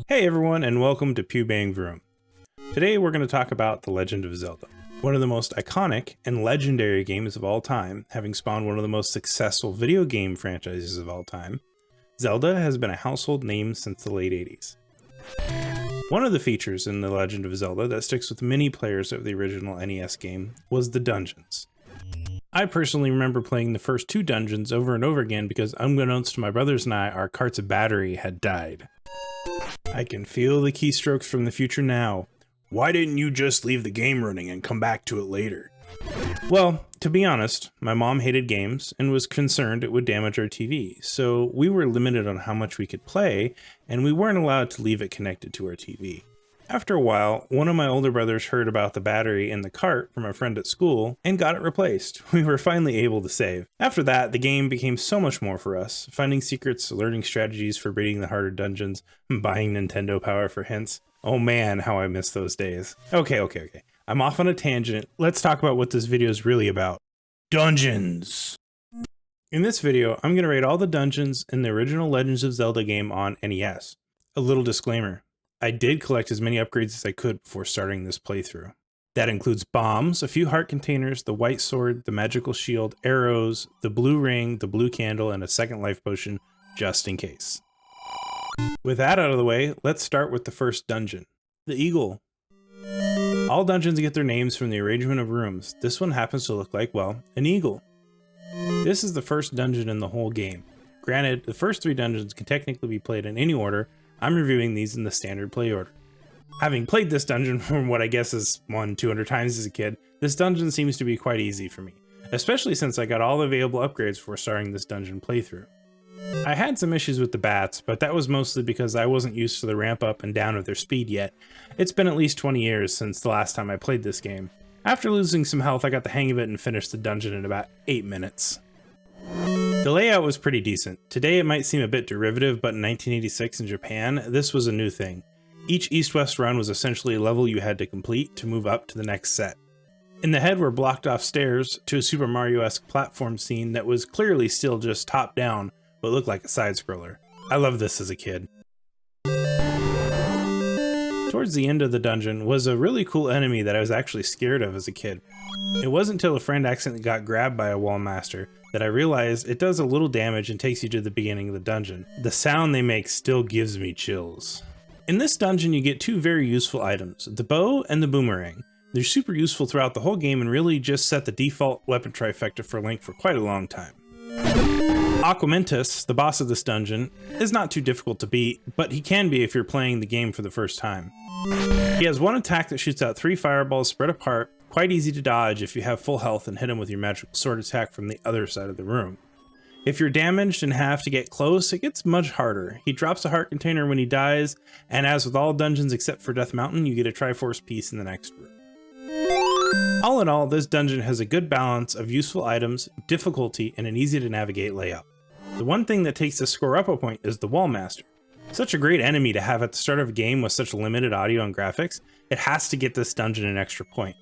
Hey everyone, and welcome to Pew Bang Vroom. Today we're going to talk about The Legend of Zelda, one of the most iconic and legendary games of all time, having spawned one of the most successful video game franchises of all time. Zelda has been a household name since the late 80s. One of the features in The Legend of Zelda that sticks with many players of the original NES game was the dungeons. I personally remember playing the first two dungeons over and over again because, unbeknownst to my brothers and I, our cart's battery had died. I can feel the keystrokes from the future now. Why didn't you just leave the game running and come back to it later? Well, to be honest, my mom hated games and was concerned it would damage our TV, so we were limited on how much we could play, and we weren't allowed to leave it connected to our TV. After a while, one of my older brothers heard about the battery in the cart from a friend at school and got it replaced. We were finally able to save. After that, the game became so much more for us, finding secrets, learning strategies for beating the harder dungeons, buying Nintendo Power for hints. Oh man, how I miss those days. Okay. I'm off on a tangent. Let's talk about what this video is really about. Dungeons! In this video, I'm going to rate all the dungeons in the original Legends of Zelda game on NES. A little disclaimer. I did collect as many upgrades as I could before starting this playthrough. That includes bombs, a few heart containers, the white sword, the magical shield, arrows, the blue ring, the blue candle, and a second life potion, just in case. With that out of the way, let's start with the first dungeon, the Eagle. All dungeons get their names from the arrangement of rooms. This one happens to look like, well, an eagle. This is the first dungeon in the whole game. Granted, the first three dungeons can technically be played in any order. I'm reviewing these in the standard play order. Having played this dungeon from what I guess is 200 times as a kid, this dungeon seems to be quite easy for me, especially since I got all the available upgrades before starting this dungeon playthrough. I had some issues with the bats, but that was mostly because I wasn't used to the ramp up and down of their speed yet. It's been at least 20 years since the last time I played this game. After losing some health, I got the hang of it and finished the dungeon in about 8 minutes. The layout was pretty decent. Today it might seem a bit derivative, but in 1986 in Japan, this was a new thing. Each east-west run was essentially a level you had to complete to move up to the next set. In the head were blocked off stairs to a Super Mario-esque platform scene that was clearly still just top-down, but looked like a side-scroller. I loved this as a kid. Towards the end of the dungeon was a really cool enemy that I was actually scared of as a kid. It wasn't until a friend accidentally got grabbed by a wall master that I realized it does a little damage and takes you to the beginning of the dungeon. The sound they make still gives me chills. In this dungeon you get two very useful items, the bow and the boomerang. They're super useful throughout the whole game and really just set the default weapon trifecta for Link for quite a long time. Aquamentus, the boss of this dungeon, is not too difficult to beat, but he can be if you're playing the game for the first time. He has one attack that shoots out 3 fireballs spread apart, quite easy to dodge if you have full health and hit him with your magical sword attack from the other side of the room. If you're damaged and have to get close, it gets much harder. He drops a heart container when he dies, and as with all dungeons except for Death Mountain, you get a Triforce piece in the next room. All in all, this dungeon has a good balance of useful items, difficulty, and an easy to navigate layout. The one thing that takes the score up a point is the Wall Master. Such a great enemy to have at the start of a game with such limited audio and graphics, it has to get this dungeon an extra point.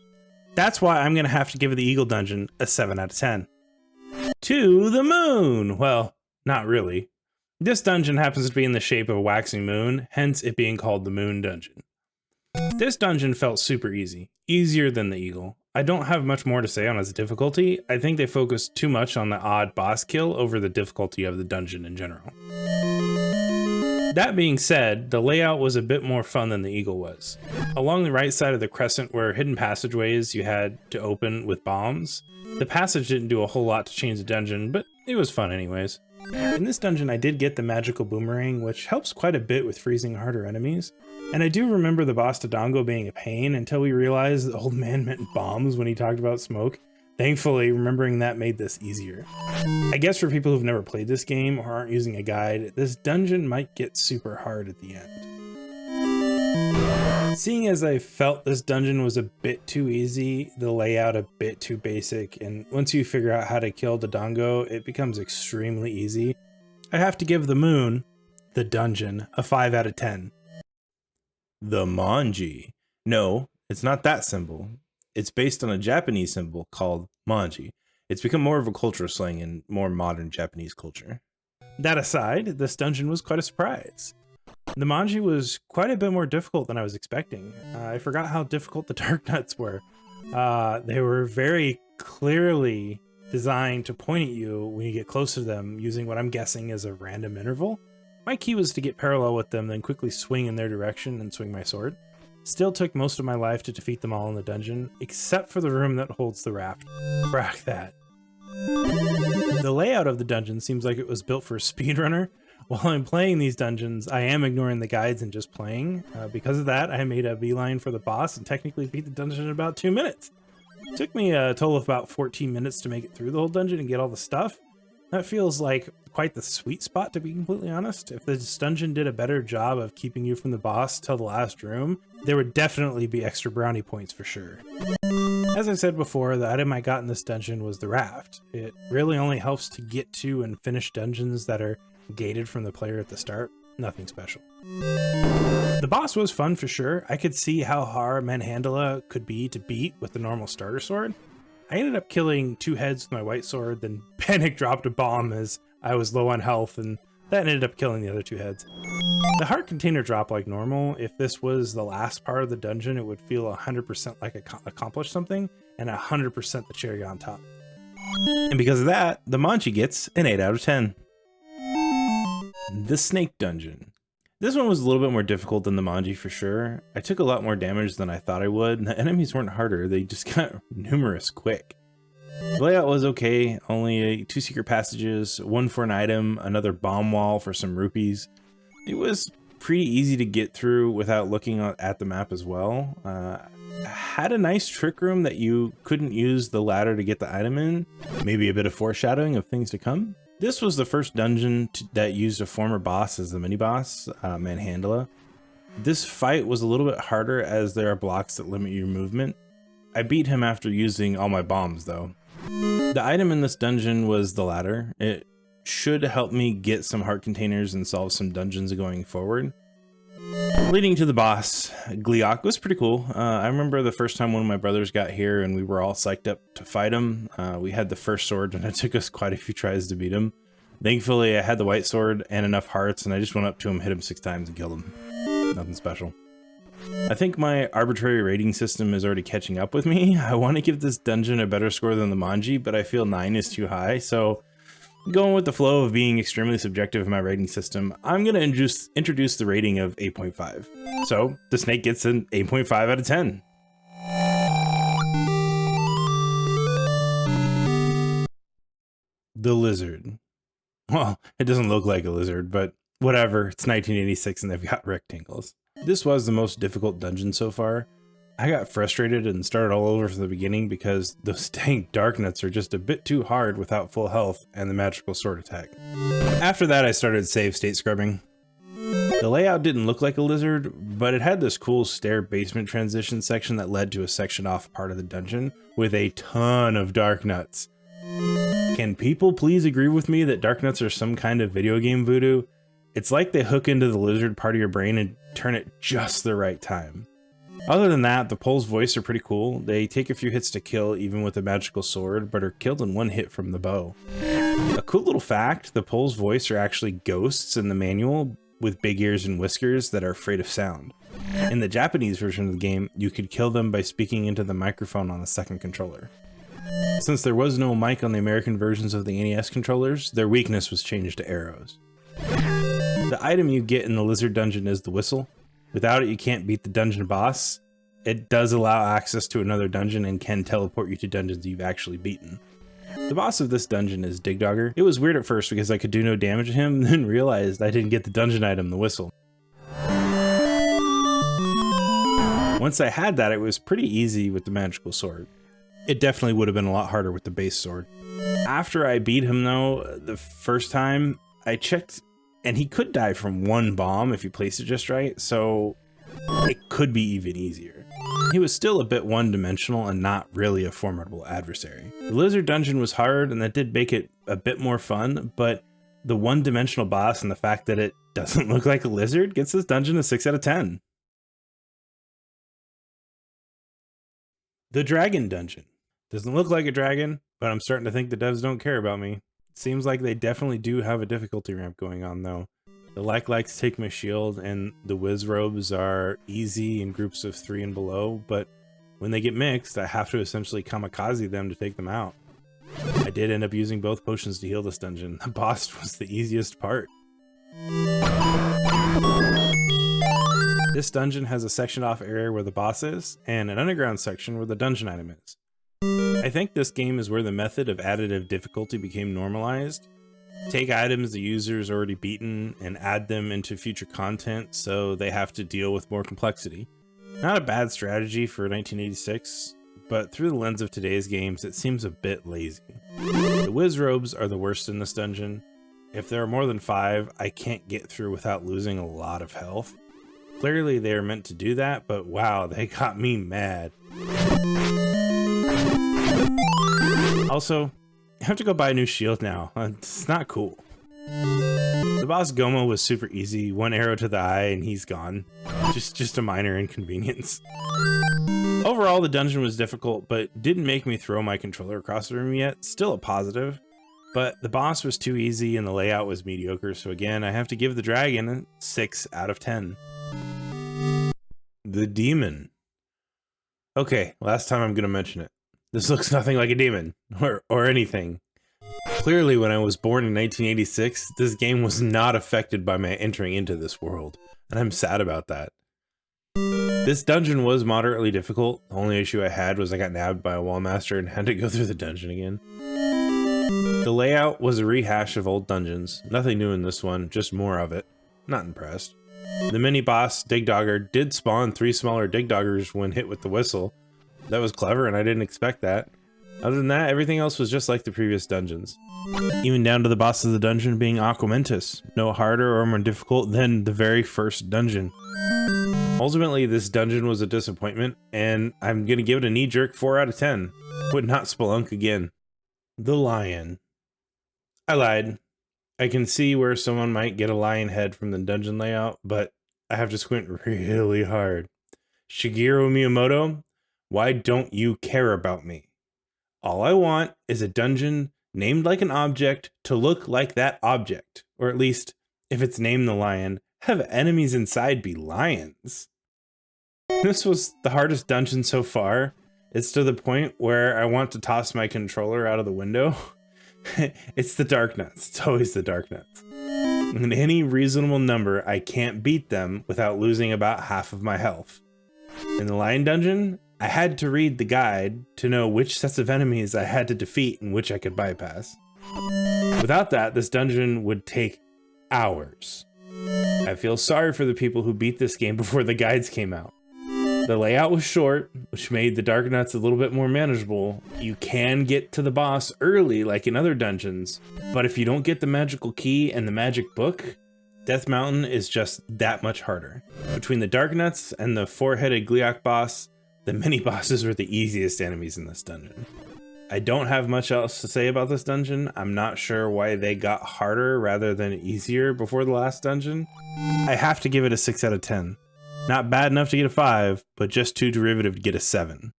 That's why I'm going to have to give the Eagle dungeon a 7 out of 10. To the moon! Well, not really. This dungeon happens to be in the shape of a waxing moon, hence it being called the Moon Dungeon. This dungeon felt super easy, easier than the Eagle. I don't have much more to say on its difficulty. I think they focused too much on the odd boss kill over the difficulty of the dungeon in general. That being said, the layout was a bit more fun than the Eagle was. Along the right side of the crescent were hidden passageways you had to open with bombs. The passage didn't do a whole lot to change the dungeon, but it was fun anyways. In this dungeon I did get the magical boomerang, which helps quite a bit with freezing harder enemies. And I do remember the boss Dodongo being a pain until we realized the old man meant bombs when he talked about smoke. Thankfully, remembering that made this easier. I guess for people who've never played this game or aren't using a guide, this dungeon might get super hard at the end. Seeing as I felt this dungeon was a bit too easy, the layout a bit too basic, and once you figure out how to kill Dodongo, it becomes extremely easy, I have to give the moon, the dungeon, a 5 out of 10. The Manji. No, it's not that symbol. It's based on a Japanese symbol called Manji. It's become more of a cultural slang in more modern Japanese culture. That aside, this dungeon was quite a surprise. The Manji was quite a bit more difficult than I was expecting. I forgot how difficult the dark nuts were. They were very clearly designed to point at you when you get close to them using what I'm guessing is a random interval. My key was to get parallel with them, then quickly swing in their direction and swing my sword. Still took most of my life to defeat them all in the dungeon, except for the room that holds the raft. Frack that. The layout of the dungeon seems like it was built for a speedrunner. While I'm playing these dungeons, I am ignoring the guides and just playing. Because of that, I made a beeline for the boss and technically beat the dungeon in about 2 minutes. It took me a total of about 14 minutes to make it through the whole dungeon and get all the stuff. That feels like quite the sweet spot, to be completely honest. If this dungeon did a better job of keeping you from the boss till the last room, there would definitely be extra brownie points for sure. As I said before, the item I got in this dungeon was the raft. It really only helps to get to and finish dungeons that are gated from the player at the start. Nothing special. The boss was fun for sure. I could see how hard Manhandla could be to beat with the normal starter sword. I ended up killing 2 heads with my white sword, then panic dropped a bomb as I was low on health, and that ended up killing the other 2 heads. The heart container dropped like normal. If this was the last part of the dungeon, it would feel 100% like accomplished something, and 100% the cherry on top. And because of that, the Manji gets an 8 out of 10. The Snake Dungeon. This one was a little bit more difficult than the Manji for sure. I took a lot more damage than I thought I would, and the enemies weren't harder, they just got numerous quick. The layout was okay, only 2 secret passages, 1 for an item, another bomb wall for some rupees. It was pretty easy to get through without looking at the map as well. Had a nice trick room that you couldn't use the ladder to get the item in, maybe a bit of foreshadowing of things to come. This was the first dungeon that used a former boss as the mini-boss, Manhandla. This fight was a little bit harder as there are blocks that limit your movement. I beat him after using all my bombs though. The item in this dungeon was the ladder. It should help me get some heart containers and solve some dungeons going forward. Leading to the boss, Gliok, was pretty cool. I remember the first time one of my brothers got here and we were all psyched up to fight him. We had the first sword and it took us quite a few tries to beat him. Thankfully, I had the white sword and enough hearts and I just went up to him, hit him 6 times and killed him. Nothing special. I think my arbitrary rating system is already catching up with me. I want to give this dungeon a better score than the Manji, but I feel 9 is too high, so going with the flow of being extremely subjective in my rating system, I'm going to introduce the rating of 8.5. So the snake gets an 8.5 out of 10. The lizard. Well, it doesn't look like a lizard, but whatever. It's 1986 and they've got rectangles. This was the most difficult dungeon so far. I got frustrated and started all over from the beginning because those dang dark nuts are just a bit too hard without full health and the magical sword attack. After that, I started save state scrubbing. The layout didn't look like a lizard, but it had this cool stair basement transition section that led to a section off part of the dungeon with a ton of dark nuts. Can people please agree with me that dark nuts are some kind of video game voodoo? It's like they hook into the lizard part of your brain and turn it just the right time. Other than that, the pole's voice are pretty cool. They take a few hits to kill even with a magical sword, but are killed in 1 hit from the bow. A cool little fact, the pole's voice are actually ghosts in the manual with big ears and whiskers that are afraid of sound. In the Japanese version of the game, you could kill them by speaking into the microphone on the second controller. Since there was no mic on the American versions of the NES controllers, their weakness was changed to arrows. The item you get in the lizard dungeon is the whistle. Without it, you can't beat the dungeon boss. It does allow access to another dungeon and can teleport you to dungeons you've actually beaten. The boss of this dungeon is Digdogger. It was weird at first because I could do no damage to him, then realized I didn't get the dungeon item, the whistle. Once I had that, it was pretty easy with the magical sword. It definitely would have been a lot harder with the base sword. After I beat him though, the first time, I checked and he could die from 1 bomb if you place it just right, so it could be even easier. He was still a bit one-dimensional and not really a formidable adversary. The lizard dungeon was hard and that did make it a bit more fun, but The one-dimensional boss and the fact that it doesn't look like a lizard gets this dungeon a 6 out of 10. The Dragon Dungeon. Doesn't look like a dragon, but I'm starting to think the devs don't care about me. Seems like they definitely do have a difficulty ramp going on though. The likes take my shield and the whiz robes are easy in groups of 3 and below, but when they get mixed, I have to essentially kamikaze them to take them out. I did end up using both potions to heal this dungeon. The boss was the easiest part. This dungeon has a sectioned off area where the boss is, and an underground section where the dungeon item is. I think this game is where the method of additive difficulty became normalized. Take items the user's already beaten and add them into future content so they have to deal with more complexity. Not a bad strategy for 1986, but through the lens of today's games, it seems a bit lazy. The whiz robes are the worst in this dungeon. If there are more than 5, I can't get through without losing a lot of health. Clearly they are meant to do that, but wow, they got me mad. Also, I have to go buy a new shield now. It's not cool. The boss Gomo was super easy, 1 arrow to the eye and he's gone. Just a minor inconvenience. Overall, the dungeon was difficult, but didn't make me throw my controller across the room yet. Still a positive, but the boss was too easy and the layout was mediocre, so again, I have to give the dragon a 6 out of 10. The demon. Okay, last time I'm gonna mention it. This looks nothing like a demon, or anything. Clearly, when I was born in 1986, this game was not affected by my entering into this world, and I'm sad about that. This dungeon was moderately difficult. The only issue I had was I got nabbed by a wall master and had to go through the dungeon again. The layout was a rehash of old dungeons. Nothing new in this one, just more of it. Not impressed. The mini-boss, Digdogger, did spawn 3 smaller Digdoggers when hit with the whistle. That was clever and I didn't expect that. Other than that, everything else was just like the previous dungeons. Even down to the boss of the dungeon being Aquamentus. No harder or more difficult than the very first dungeon. Ultimately, this dungeon was a disappointment, and I'm gonna give it a knee-jerk 4 out of 10. Would not spelunk again. The Lion. I lied. I can see where someone might get a lion head from the dungeon layout, but I have to squint really hard. Shigeru Miyamoto, why don't you care about me? All I want is a dungeon named like an object to look like that object. Or at least, if it's named the lion, have enemies inside be lions. This was the hardest dungeon so far. It's to the point where I want to toss my controller out of the window. It's the dark nuts. It's always the dark nuts. In any reasonable number, I can't beat them without losing about half of my health. In the lion dungeon, I had to read the guide to know which sets of enemies I had to defeat and which I could bypass. Without that, this dungeon would take hours. I feel sorry for the people who beat this game before the guides came out. The layout was short, which made the dark nuts a little bit more manageable. You can get to the boss early like in other dungeons, but if you don't get the magical key and the magic book, Death Mountain is just that much harder. Between the dark nuts and the 4-headed Gliok boss, the mini bosses were the easiest enemies in this dungeon. I don't have much else to say about this dungeon. I'm not sure why they got harder rather than easier before the last dungeon. I have to give it a 6 out of 10. Not bad enough to get a 5, but just too derivative to get a 7.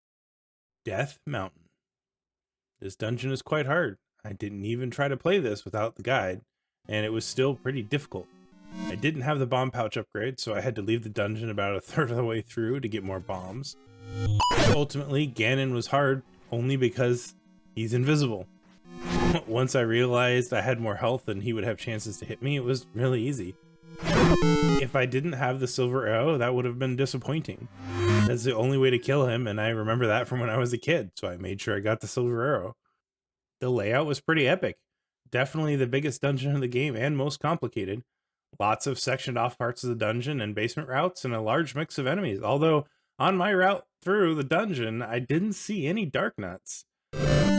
Death Mountain. This dungeon is quite hard. I didn't even try to play this without the guide, and it was still pretty difficult. I didn't have the bomb pouch upgrade, so I had to leave the dungeon about a third of the way through to get more bombs. Ultimately, Ganon was hard only because he's invisible. Once I realized I had more health and he would have chances to hit me, it was really easy. If I didn't have the silver arrow, that would have been disappointing. That's the only way to kill him, and I remember that from when I was a kid, so I made sure I got the silver arrow. The layout was pretty epic. Definitely the biggest dungeon in the game and most complicated. Lots of sectioned off parts of the dungeon and basement routes and a large mix of enemies, although on my route through the dungeon, I didn't see any dark nuts.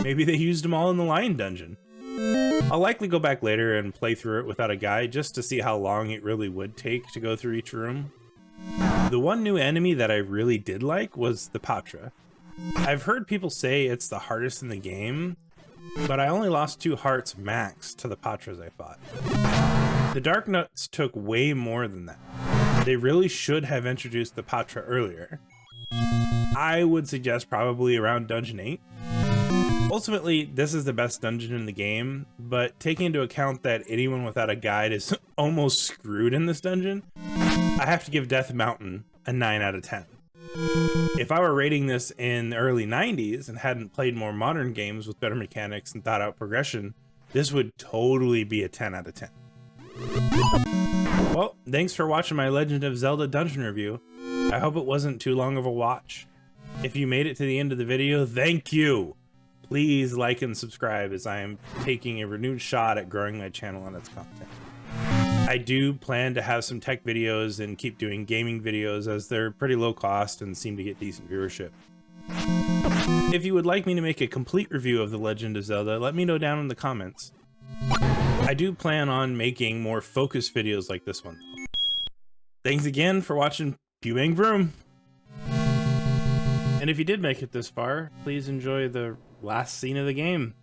Maybe they used them all in the lion dungeon. I'll likely go back later and play through it without a guide just to see how long it really would take to go through each room. The one new enemy that I really did like was the Patra. I've heard people say it's the hardest in the game, but I only lost 2 hearts max to the Patras I fought. The Dark Nuts took way more than that. They really should have introduced the Patra earlier. I would suggest probably around Dungeon 8. Ultimately, this is the best dungeon in the game, but taking into account that anyone without a guide is almost screwed in this dungeon, I have to give Death Mountain a 9 out of 10. If I were rating this in the early 90s and hadn't played more modern games with better mechanics and thought out progression, this would totally be a 10 out of 10. Well, thanks for watching my Legend of Zelda dungeon review. I hope it wasn't too long of a watch. If you made it to the end of the video, thank you! Please like and subscribe as I am taking a renewed shot at growing my channel and its content. I do plan to have some tech videos and keep doing gaming videos as they're pretty low cost and seem to get decent viewership. If you would like me to make a complete review of The Legend of Zelda, let me know down in the comments. I do plan on making more focused videos like this one. Thanks again for watching Pew Bang Vroom! And if you did make it this far, please enjoy the last scene of the game.